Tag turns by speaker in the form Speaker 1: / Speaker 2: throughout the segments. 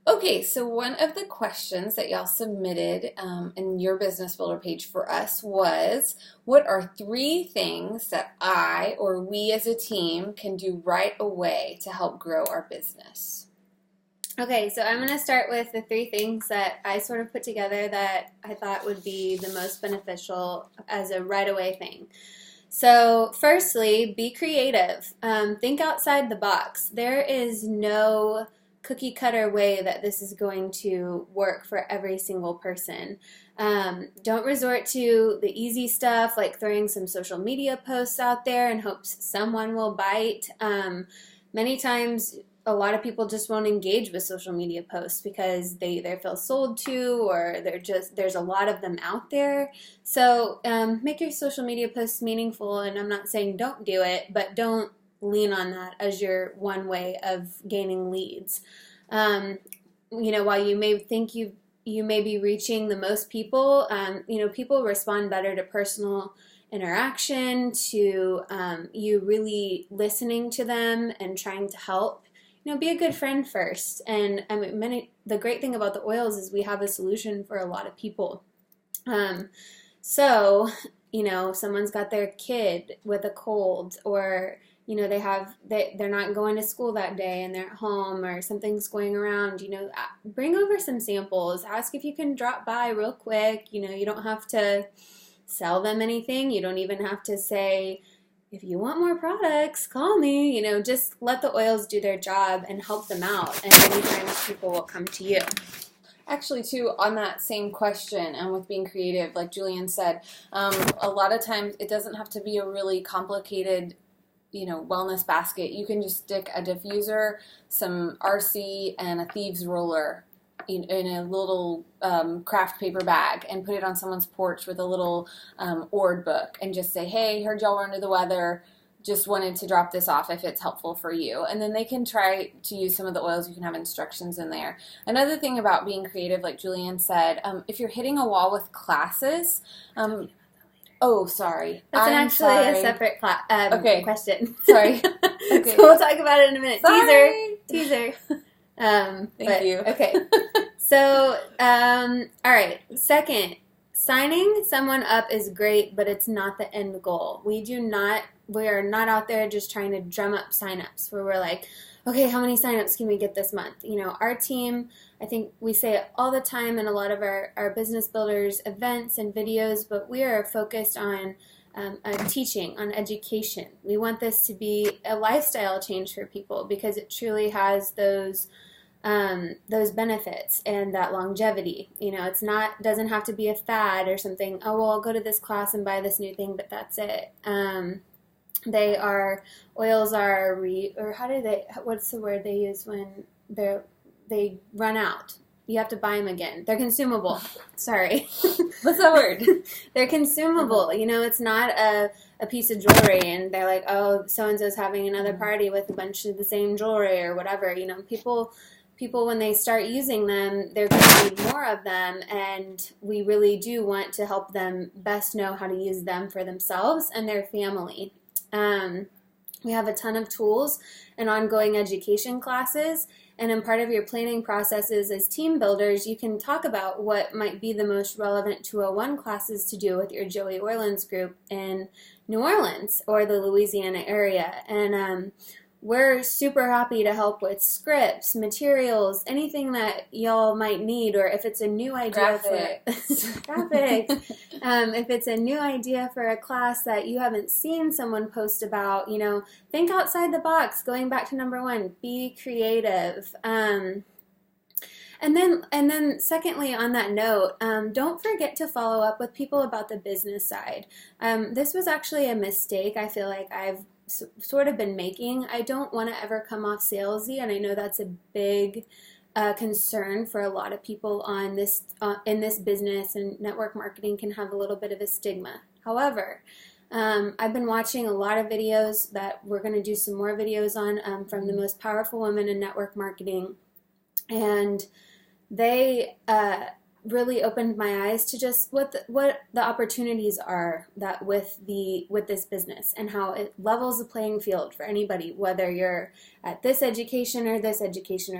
Speaker 1: Okay, so one of the questions that y'all submitted in your Business Builder page for us was, what are three things that I or we as a team can do right away to help grow our business?
Speaker 2: Okay, so I'm going to start with the three things that I sort of put together that I thought would be the most beneficial as a right away thing. So, firstly, be creative. Think outside the box. There is no cookie cutter way that this is going to work for every single person. Don't resort to the easy stuff like throwing some social media posts out there in hopes someone will bite. Many times, a lot of people just won't engage with social media posts because they either feel sold to or there's a lot of them out there. So make your social media posts meaningful, and I'm not saying don't do it, but don't lean on that as your one way of gaining leads. While you may think you may be reaching the most people, people respond better to personal interaction, to you really listening to them and trying to help. Be a good friend first. And the great thing about the oils is we have a solution for a lot of people. Someone's got their kid with a cold, or they're not going to school that day and they're at home, or something's going around. Bring over some samples. Ask if you can drop by real quick. You don't have to sell them anything. You don't even have to say, if you want more products, call me. Just let the oils do their job and help them out. And many times people will come to you.
Speaker 1: Actually, too, on that same question, and with being creative, like Julian said, a lot of times it doesn't have to be a really complicated, wellness basket. You can just stick a diffuser, some RC, and a thieves roller in a little craft paper bag and put it on someone's porch with a little Ord book and just say, hey, heard y'all were under the weather, just wanted to drop this off if it's helpful for you. And then they can try to use some of the oils. You can have instructions in there. Another thing about being creative, like Julian said, if you're hitting a wall with classes, oh, sorry.
Speaker 2: That's actually a separate question.
Speaker 1: Sorry. Okay.
Speaker 2: So we'll talk about it in a minute.
Speaker 1: Sorry.
Speaker 2: Teaser.
Speaker 1: Thank you.
Speaker 2: Okay. So, all right. Second, signing someone up is great, but it's not the end goal. We are not out there just trying to drum up signups where we're like, okay, how many signups can we get this month? Our team, I think we say it all the time in a lot of our business builders events and videos, but we are focused on teaching, on education. We want this to be a lifestyle change for people because it truly has those benefits and that longevity. Doesn't have to be a fad or something. Oh, well, I'll go to this class and buy this new thing, but that's it. What's the word they use when they run out? You have to buy them again. They're consumable. Sorry.
Speaker 1: What's that word?
Speaker 2: They're consumable. It's not a piece of jewelry and they're like, oh, so-and-so's having another party with a bunch of the same jewelry or whatever. People, when they start using them, they're going to need more of them, and we really do want to help them best know how to use them for themselves and their family. We have a ton of tools and ongoing education classes, and in part of your planning processes as team builders, you can talk about what might be the most relevant 201 classes to do with your Joey Orleans group in New Orleans or the Louisiana area. And we're super happy to help with scripts, materials, anything that y'all might need, or if it's a new idea
Speaker 1: graphics.
Speaker 2: If it's a new idea for a class that you haven't seen someone post about, think outside the box. Going back to number one, be creative. And then secondly, on that note, don't forget to follow up with people about the business side. This was actually a mistake I feel like I've sort of been making. I don't want to ever come off salesy, and I know that's a big concern for a lot of people on this in this business, and network marketing can have a little bit of a stigma. However, I've been watching a lot of videos that we're going to do some more videos on from the most powerful women in network marketing, and they really opened my eyes to just what the opportunities are that with this business, and how it levels the playing field for anybody, whether you're at this education, or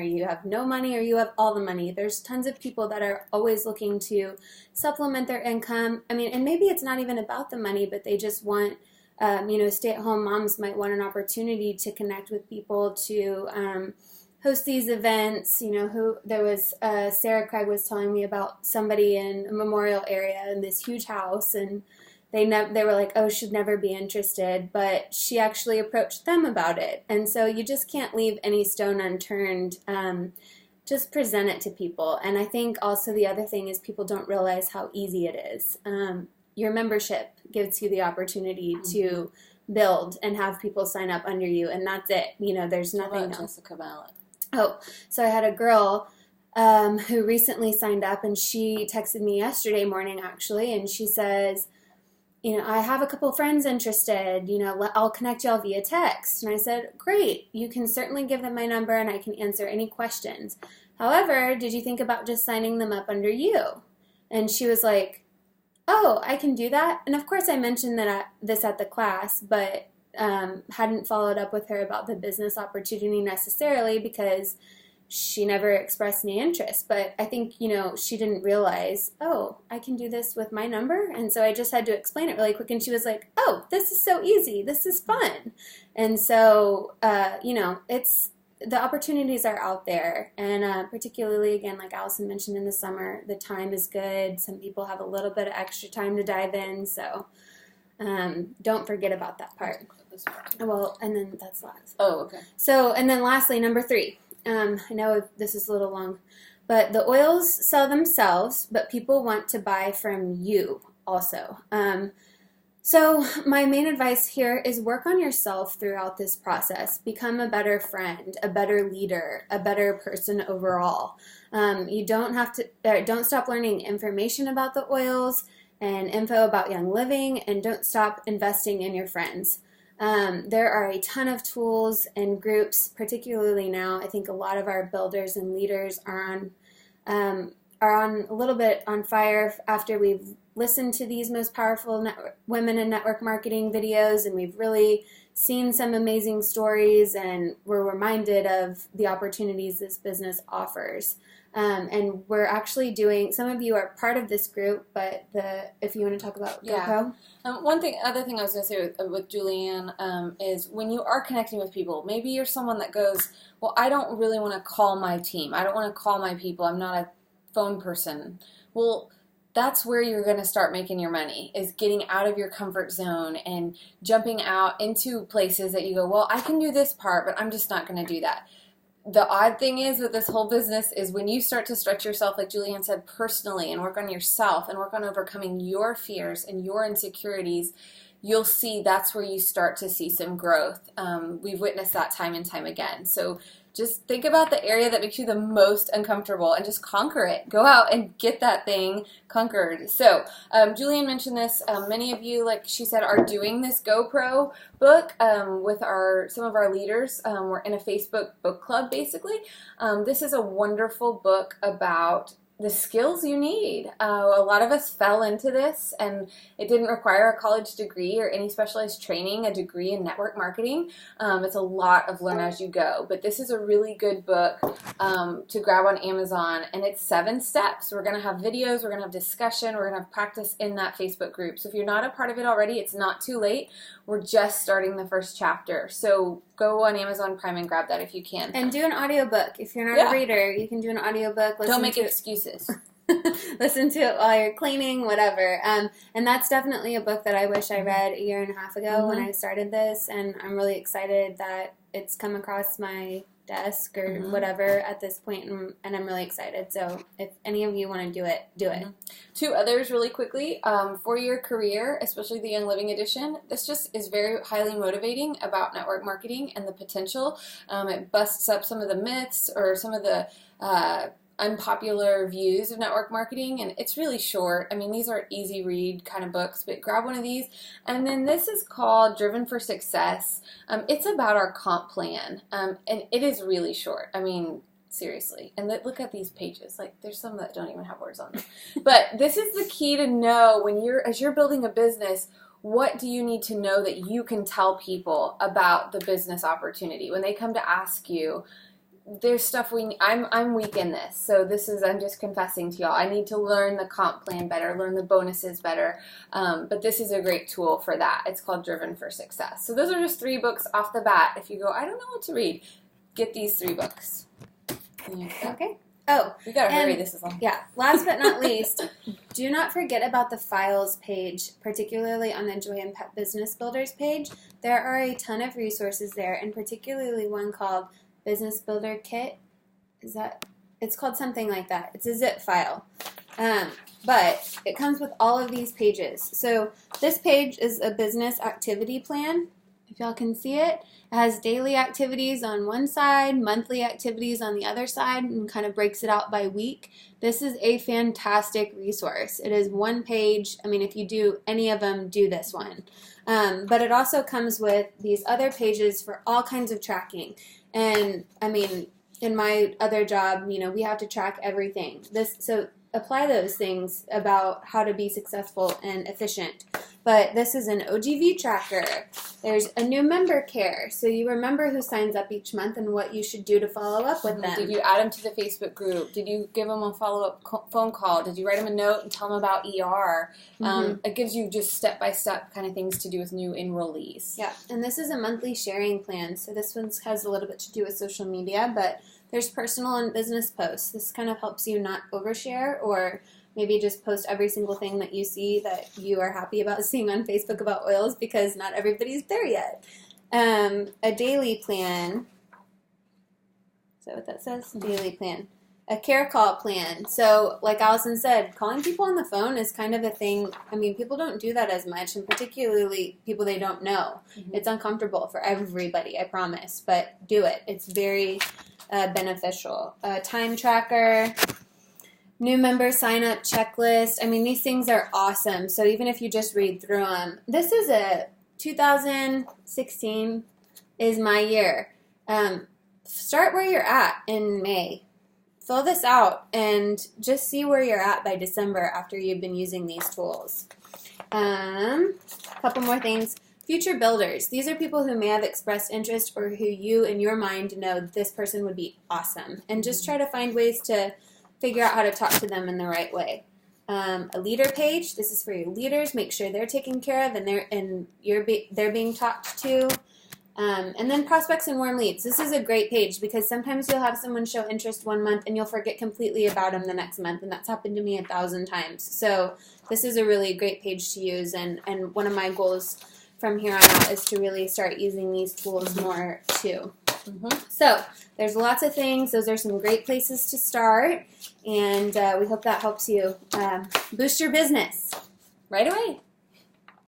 Speaker 2: you have no money, or you have all the money. There's tons of people that are always looking to supplement their income. I mean, and maybe it's not even about the money, but they just want, stay-at-home moms might want an opportunity to connect with people, to host these events. There was Sarah Craig was telling me about somebody in a Memorial area in this huge house, and they were like, oh, should never be interested, but she actually approached them about it. And so you just can't leave any stone unturned. Just present it to people. And I think also the other thing is people don't realize how easy it is. Your membership gives you the opportunity to build and have people sign up under you, and that's it. There's nothing else.
Speaker 1: Jessica Mallett.
Speaker 2: Oh, so I had a girl who recently signed up, and she texted me yesterday morning, actually, and she says, I have a couple friends interested, I'll connect y'all via text. And I said, great, you can certainly give them my number, and I can answer any questions. However, did you think about just signing them up under you? And she was like, oh, I can do that. And of course I mentioned this at the class, but hadn't followed up with her about the business opportunity necessarily, because she never expressed any interest. But I think, she didn't realize, oh, I can do this with my number. And so I just had to explain it really quick. And she was like, oh, this is so easy. This is fun. And so, it's, the opportunities are out there. And particularly, again, like Allison mentioned, in the summer, the time is good. Some people have a little bit of extra time to dive in. So don't forget about that part. Well, and then that's last.
Speaker 1: Oh, okay.
Speaker 2: So, and then lastly, number 3. I know this is a little long, but the oils sell themselves, but people want to buy from you also. So my main advice here is work on yourself throughout this process. Become a better friend, a better leader, a better person overall. You don't stop learning information about the oils and info about Young Living, and don't stop investing in your friends. There are a ton of tools and groups, particularly now. I think a lot of our builders and leaders are on a little bit on fire after we've listened to these most powerful women in network marketing videos, and we've really seen some amazing stories, and we're reminded of the opportunities this business offers. And we're actually doing, some of you are part of this group, but if you want to talk about GoPro.
Speaker 1: Other thing I was going to say with Julianne is when you are connecting with people, maybe you're someone that goes, well, I don't really want to call my team. I don't want to call my people. I'm not a phone person. Well, that's where you're going to start making your money, is getting out of your comfort zone and jumping out into places that you go, well, I can do this part, but I'm just not going to do that. The odd thing is with this whole business is when you start to stretch yourself, like Julianne said, personally, and work on yourself and work on overcoming your fears and your insecurities, you'll see that's where you start to see some growth. We've witnessed that time and time again. So just think about the area that makes you the most uncomfortable and just conquer it. Go out and get that thing conquered. So Julianne mentioned this. Many of you, like she said, are doing this GoPro book with some of our leaders. We're in a Facebook book club, basically. This is a wonderful book about the skills you need. A lot of us fell into this, and it didn't require a college degree or any specialized training, a degree in network marketing. It's a lot of learn as you go, but this is a really good book to grab on Amazon, and it's 7 steps. We're going to have videos, we're going to have discussion, we're going to have practice in that Facebook group. So if you're not a part of it already, it's not too late. We're just starting the first chapter. So go on Amazon Prime and grab that if you can.
Speaker 2: And do an audiobook. If you're not a reader, you can do an audiobook.
Speaker 1: Don't make excuses.
Speaker 2: Listen to it while you're cleaning, whatever. And that's definitely a book that I wish I read a year and a half ago when I started this. And I'm really excited that it's come across my desk or whatever at this point, and I'm really excited. So if any of you want to do it, do it.
Speaker 1: 2 others really quickly. For your career, especially the Young Living edition, this just is very highly motivating about network marketing and the potential. It busts up some of the myths or some of the unpopular views of network marketing, and it's really short. I mean, these are easy read kind of books, but grab one of these. And then this is called Driven for Success. It's about our comp plan, and it is really short. I mean, Seriously. And look at these pages. Like, there's some that don't even have words on them. But this is the key to know as you're building a business, what do you need to know that you can tell people about the business opportunity? When they come to ask you, there's stuff I'm weak in this. So I'm just confessing to y'all. I need to learn the comp plan better, learn the bonuses better. But this is a great tool for that. It's called Driven for Success. So those are just 3 books off the bat. If you go, I don't know what to read, get these 3 books.
Speaker 2: Okay. Oh,
Speaker 1: we gotta hurry. This is long.
Speaker 2: Yeah. Last but not least, do not forget about the files page, particularly on the Joy and Pet Business Builders page. There are a ton of resources there, and particularly one called Business Builder Kit. It's called something like that. It's a zip file. But it comes with all of these pages. So this page is a business activity plan. If y'all can see it, it has daily activities on one side, monthly activities on the other side, and kind of breaks it out by week. This is a fantastic resource. It is 1 page. I mean, if you do any of them, do this one. But it also comes with these other pages for all kinds of tracking. And I mean, in my other job, we have to track everything. So apply those things about how to be successful and efficient. But this is an OGV tracker. There's a new member care, so you remember who signs up each month and what you should do to follow up with them.
Speaker 1: Did you add them to the Facebook group? Did you give them a follow-up phone call? Did you write them a note and tell them about ER? It gives you just step-by-step kind of things to do with new enrollees.
Speaker 2: Yeah, and this is a monthly sharing plan, so this one has a little bit to do with social media, but there's personal and business posts. This kind of helps you not overshare or maybe just post every single thing that you see that you are happy about seeing on Facebook about oils, because not everybody's there yet. A daily plan. Is that what that says? Daily plan. A care call plan. So like Allison said, calling people on the phone is kind of a thing. I mean, people don't do that as much, and particularly people they don't know. It's uncomfortable for everybody, I promise, but do it. It's very beneficial. A time tracker. New member sign-up checklist. I mean, these things are awesome. So even if you just read through them. This is 2016 is my year. Start where you're at in May. Fill this out and just see where you're at by December after you've been using these tools. A couple more things. Future builders. These are people who may have expressed interest or who you, in your mind, know this person would be awesome. And just try to find ways to figure out how to talk to them in the right way. A leader page. This is for your leaders. Make sure they're taken care of and they're being talked to. And then prospects and warm leads. This is a great page because sometimes you'll have someone show interest one month and you'll forget completely about them the next month, and that's happened to me 1,000 times. So this is a really great page to use, and one of my goals from here on out is to really start using these tools more too. So there's lots of things. Those are some great places to start, and we hope that helps you boost your business
Speaker 1: right away.